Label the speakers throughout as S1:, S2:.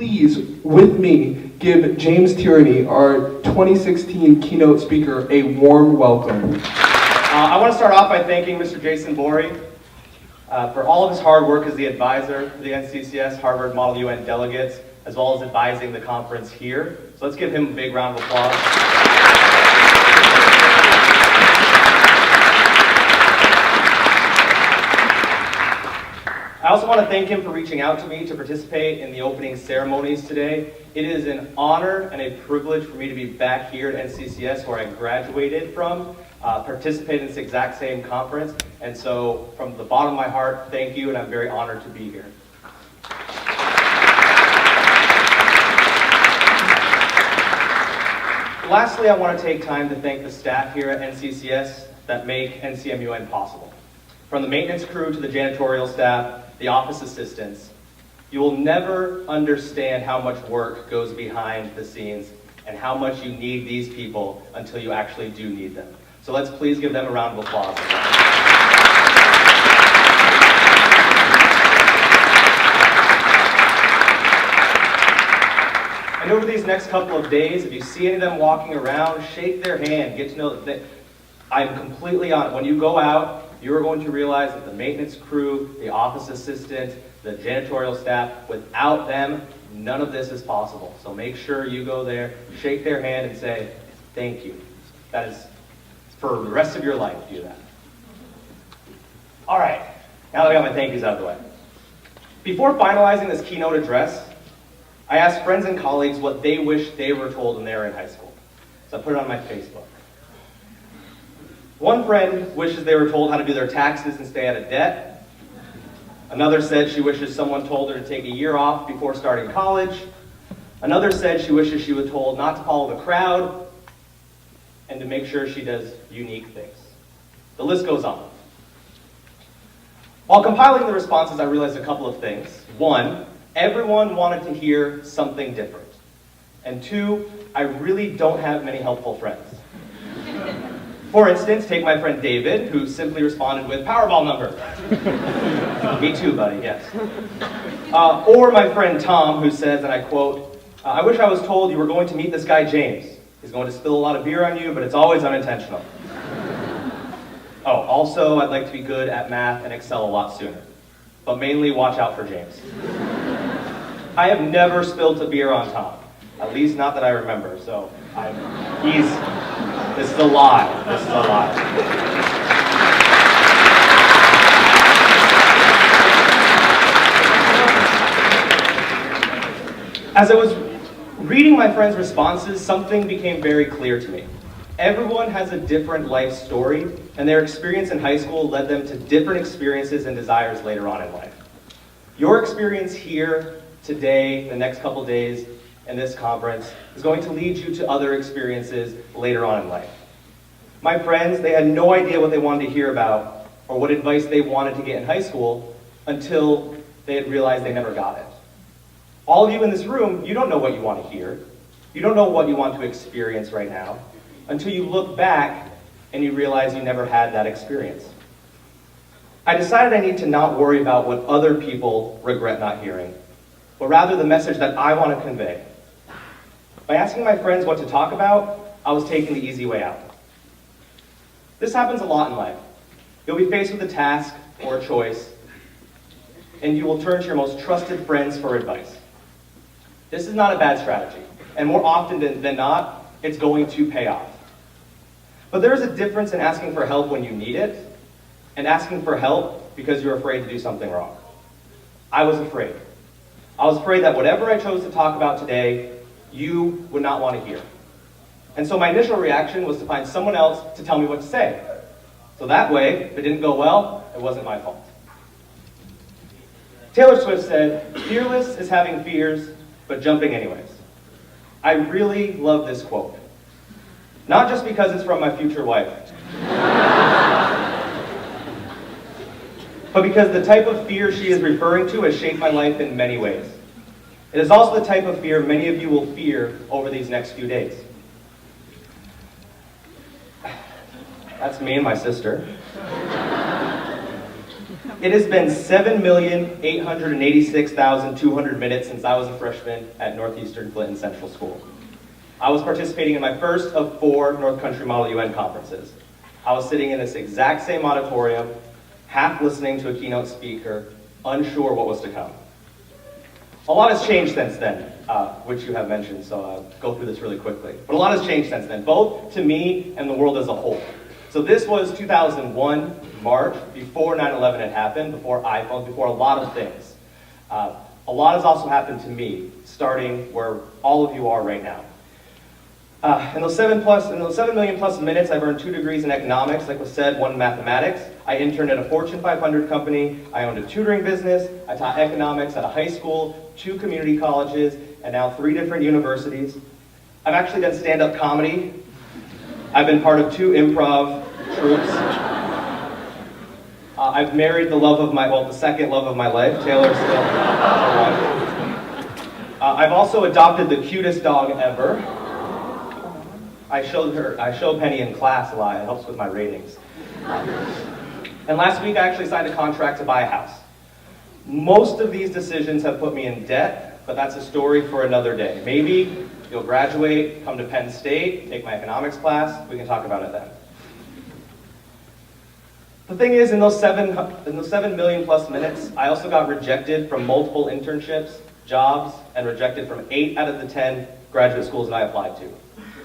S1: please, with me, give James Tierney, our 2016 keynote speaker, a warm welcome.
S2: I want to start off by thanking Mr. Jason Borey for all of his hard work as the advisor for the NCCS Harvard Model UN delegates, as well as advising the conference here. So let's give him a big round of applause. I also want to thank him for reaching out to me to participate in the opening ceremonies today. It is an honor and a privilege for me to be back here at NCCS, where I graduated from, participate in this exact same conference. And so from the bottom of my heart, thank you, and I'm very honored to be here. Lastly, I want to take time to thank the staff here at NCCS that make NCMUN possible. From the maintenance crew to the janitorial staff, the office assistants, you will never understand how much work goes behind the scenes and how much you need these people until you actually do need them. So let's please give them a round of applause. And over these next couple of days, if you see any of them walking around, shake their hand, get to know that I'm completely honest. When you go out, you're going to realize that the maintenance crew, the office assistant, the janitorial staff, without them, none of this is possible. So make sure you go there, shake their hand, and say, thank you. That is for the rest of your life, do that. All right, now that I got my thank yous out of the way. Before finalizing this keynote address, I asked friends and colleagues what they wish they were told when they were in high school. So I put it on my Facebook. One friend wishes they were told how to do their taxes and stay out of debt. Another said she wishes someone told her to take a year off before starting college. Another said she wishes she was told not to follow the crowd and to make sure she does unique things. The list goes on. While compiling the responses, I realized a couple of things. One, everyone wanted to hear something different. And two, I really don't have many helpful friends. For instance, take my friend David, who simply responded with Powerball number. Me too, buddy, yes. Or my friend Tom, who says, and I quote, I wish I was told you were going to meet this guy James. He's going to spill a lot of beer on you, but it's always unintentional. Oh, also, I'd like to be good at math and Excel a lot sooner. But mainly, watch out for James. I have never spilled a beer on Tom. At least not that I remember, so this is a lie. This is a lie. As I was reading my friends' responses, something became very clear to me. Everyone has a different life story, and their experience in high school led them to different experiences and desires later on in life. Your experience here, today, the next couple days, and this conference is going to lead you to other experiences later on in life. My friends, they had no idea what they wanted to hear about or what advice they wanted to get in high school until they had realized they never got it. All of you in this room, you don't know what you want to hear. You don't know what you want to experience right now until you look back and you realize you never had that experience. I decided I need to not worry about what other people regret not hearing, but rather the message that I want to convey. By asking my friends what to talk about, I was taking the easy way out. This happens a lot in life. You'll be faced with a task or a choice, and you will turn to your most trusted friends for advice. This is not a bad strategy, and more often than not, it's going to pay off. But there is a difference in asking for help when you need it, and asking for help because you're afraid to do something wrong. I was afraid. I was afraid that whatever I chose to talk about today, you would not want to hear. And so my initial reaction was to find someone else to tell me what to say. So that way, if it didn't go well, it wasn't my fault. Taylor Swift said, "Fearless is having fears, but jumping anyways." I really love this quote. Not just because it's from my future wife, but because the type of fear she is referring to has shaped my life in many ways. It is also the type of fear many of you will fear over these next few days. That's me and my sister. It has been 7,886,200 minutes since I was a freshman at Northeastern Clinton Central School. I was participating in my first of 4 North Country Model UN conferences. I was sitting in this exact same auditorium, half listening to a keynote speaker, unsure what was to come. A lot has changed since then, which you have mentioned, so I'll go through this really quickly. But a lot has changed since then, both to me and the world as a whole. So this was 2001, March, before 9/11 had happened, before iPhones, before a lot of things. A lot has also happened to me, starting where all of you are right now. In those 7 million plus minutes, I've earned 2 degrees in economics, like was said, 1 in mathematics. I interned at a Fortune 500 company. I owned a tutoring business. I taught economics at a high school, 2 community colleges, and now 3 different universities. I've actually done stand-up comedy. I've been part of 2 improv troupes. I've married the second love of my life, Taylor still. I've also adopted the cutest dog ever. I show Penny in class a lot. It helps with my ratings. And last week I actually signed a contract to buy a house. Most of these decisions have put me in debt, but that's a story for another day. Maybe you'll graduate, come to Penn State, take my economics class. We can talk about it then. The thing is, in those 7 million plus minutes, I also got rejected from multiple internships, jobs, and rejected from 8 out of the 10 graduate schools that I applied to.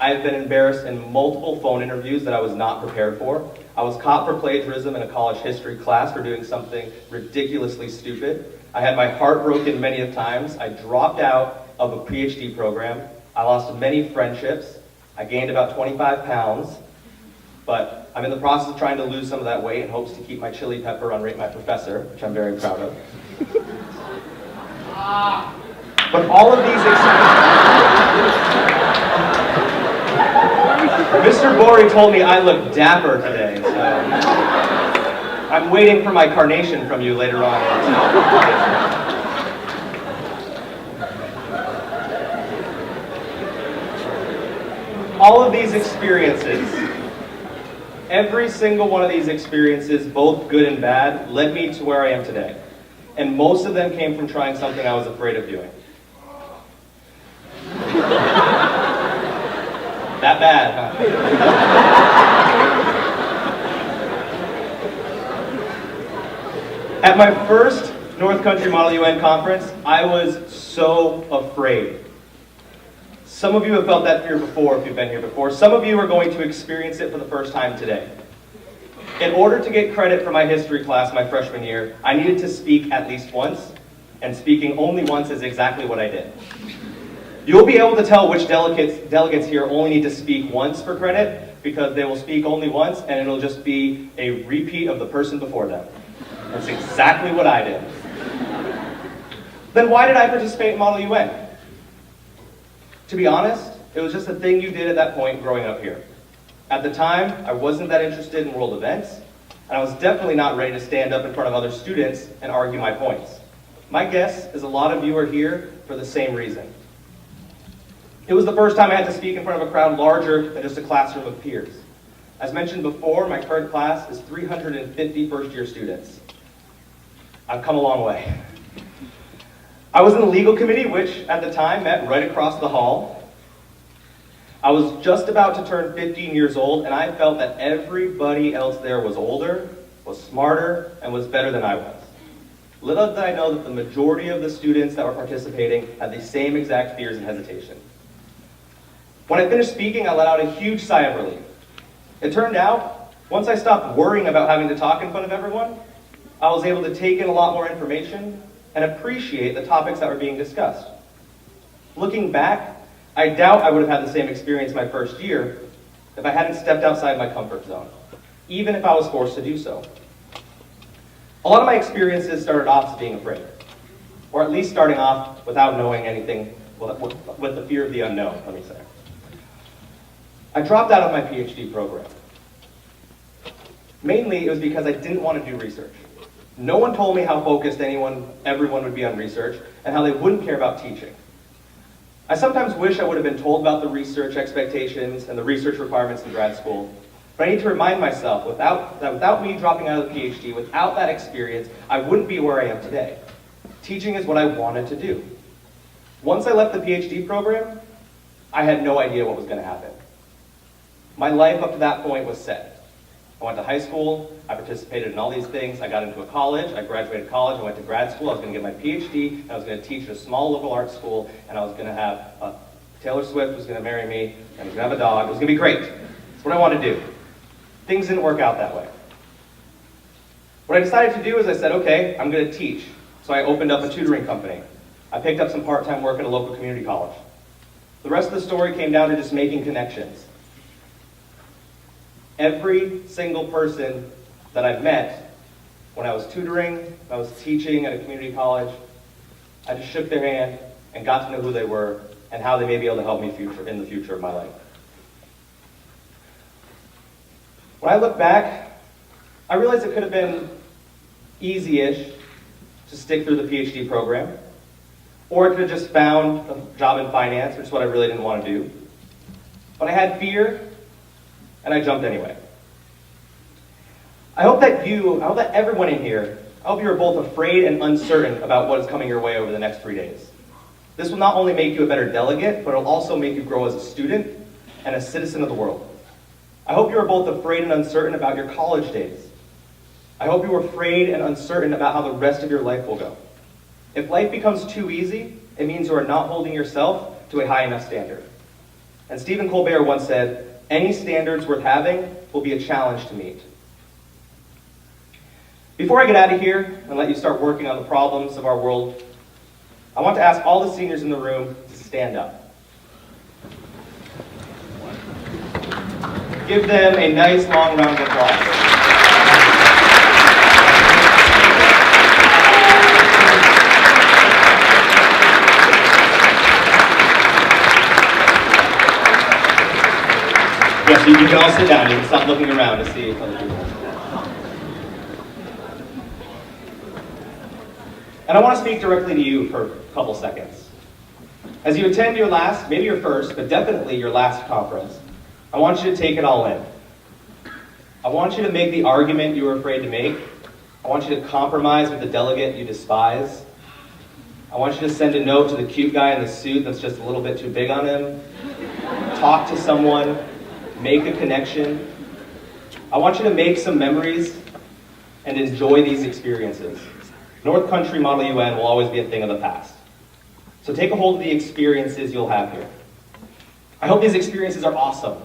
S2: I have been embarrassed in multiple phone interviews that I was not prepared for. I was caught for plagiarism in a college history class for doing something ridiculously stupid. I had my heart broken many of times. I dropped out of a PhD program. I lost many friendships. I gained about 25 pounds. But I'm in the process of trying to lose some of that weight in hopes to keep my chili pepper on Rate My Professor, which I'm very proud of. But all of these Mr. Borey told me I look dapper today, so I'm waiting for my carnation from you later on. All of these experiences, every single one of these experiences, both good and bad, led me to where I am today. And most of them came from trying something I was afraid of doing. That bad, huh? At my first North Country Model UN conference, I was so afraid. Some of you have felt that fear before if you've been here before. Some of you are going to experience it for the first time today. In order to get credit for my history class my freshman year, I needed to speak at least once, and speaking only once is exactly what I did. You'll be able to tell which delegates here only need to speak once for credit, because they will speak only once and it'll just be a repeat of the person before them. That's exactly what I did. Then why did I participate in Model UN? To be honest, it was just a thing you did at that point growing up here. At the time, I wasn't that interested in world events, and I was definitely not ready to stand up in front of other students and argue my points. My guess is a lot of you are here for the same reason. It was the first time I had to speak in front of a crowd larger than just a classroom of peers. As mentioned before, my current class is 350 first-year students. I've come a long way. I was in the legal committee, which at the time met right across the hall. I was just about to turn 15 years old, and I felt that everybody else there was older, was smarter, and was better than I was. Little did I know that the majority of the students that were participating had the same exact fears and hesitation. When I finished speaking, I let out a huge sigh of relief. It turned out, once I stopped worrying about having to talk in front of everyone, I was able to take in a lot more information and appreciate the topics that were being discussed. Looking back, I doubt I would have had the same experience my first year if I hadn't stepped outside my comfort zone, even if I was forced to do so. A lot of my experiences started off as being afraid, or at least starting off without knowing anything, with the fear of the unknown, let me say. I dropped out of my PhD program. Mainly, it was because I didn't want to do research. No one told me how focused everyone would be on research, and how they wouldn't care about teaching. I sometimes wish I would have been told about the research expectations and the research requirements in grad school, But I need to remind myself without me dropping out of the PhD, without that experience, I wouldn't be where I am today. Teaching is what I wanted to do. Once I left the PhD program, I had no idea what was going to happen. My life up to that point was set. I went to high school, I participated in all these things, I got into a college, I graduated college, I went to grad school, I was going to get my PhD, and I was going to teach at a small local art school, and I was going to have, Taylor Swift was going to marry me, and I was going to have a dog. It was going to be great. That's what I wanted to do. Things didn't work out that way. What I decided to do is I said, okay, I'm going to teach. So I opened up a tutoring company. I picked up some part-time work at a local community college. The rest of the story came down to just making connections. Every single person that I've met when I was tutoring, when I was teaching at a community college, I just shook their hand and got to know who they were and how they may be able to help me in the future of my life. When I look back, I realized it could have been easy-ish to stick through the PhD program, or I could have just found a job in finance, which is what I really didn't want to do. But I had fear, and I jumped anyway. I hope that everyone in here, I hope you're both afraid and uncertain about what is coming your way over the next 3 days. This will not only make you a better delegate, but it'll also make you grow as a student and a citizen of the world. I hope you are both afraid and uncertain about your college days. I hope you are afraid and uncertain about how the rest of your life will go. If life becomes too easy, it means you are not holding yourself to a high enough standard. And Stephen Colbert once said, any standards worth having will be a challenge to meet. Before I get out of here and let you start working on the problems of our world, I want to ask all the seniors in the room to stand up. Give them a nice long round of applause. Yes, you can all sit down. You can stop looking around to see other people. And I want to speak directly to you for a couple seconds. As you attend your last, maybe your first, but definitely your last conference, I want you to take it all in. I want you to make the argument you were afraid to make. I want you to compromise with the delegate you despise. I want you to send a note to the cute guy in the suit that's just a little bit too big on him. Talk to someone. Make a connection. I want you to make some memories and enjoy these experiences. North Country Model UN will always be a thing of the past. So take a hold of the experiences you'll have here. I hope these experiences are awesome,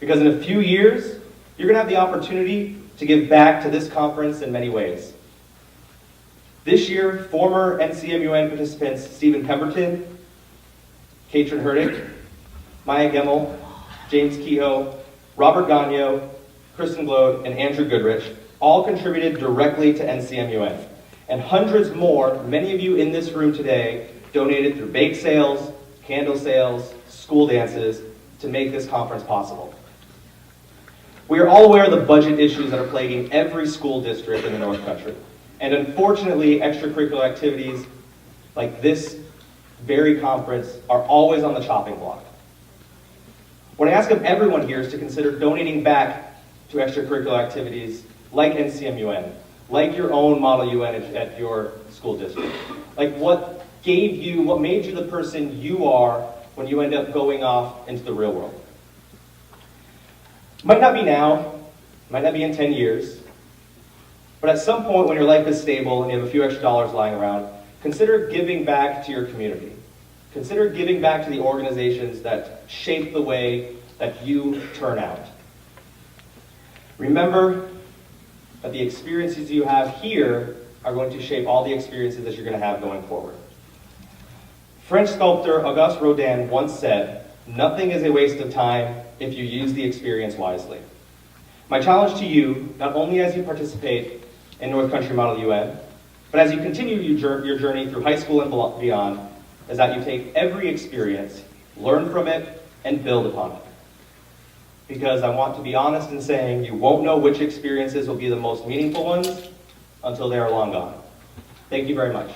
S2: because in a few years, you're going to have the opportunity to give back to this conference in many ways. This year, former NCMUN participants Stephen Pemberton, Katrin Hurdick, Maya Gemmel, James Kehoe, Robert Gagnon, Kristen Glode, and Andrew Goodrich all contributed directly to NCMUN. And hundreds more, many of you in this room today, donated through bake sales, candle sales, school dances, to make this conference possible. We are all aware of the budget issues that are plaguing every school district in the North Country. And unfortunately, extracurricular activities like this very conference are always on the chopping block. What I ask of everyone here is to consider donating back to extracurricular activities like NCMUN, like your own Model UN at your school district. Like what made you the person you are when you end up going off into the real world. Might not be now, might not be in 10 years, but at some point when your life is stable and you have a few extra dollars lying around, consider giving back to your community. Consider giving back to the organizations that shape the way that you turn out. Remember that the experiences you have here are going to shape all the experiences that you're going to have going forward. French sculptor Auguste Rodin once said, "Nothing is a waste of time if you use the experience wisely." My challenge to you, not only as you participate in North Country Model UN, but as you continue your journey through high school and beyond, is that you take every experience, learn from it, and build upon it. Because I want to be honest in saying you won't know which experiences will be the most meaningful ones until they are long gone. Thank you very much.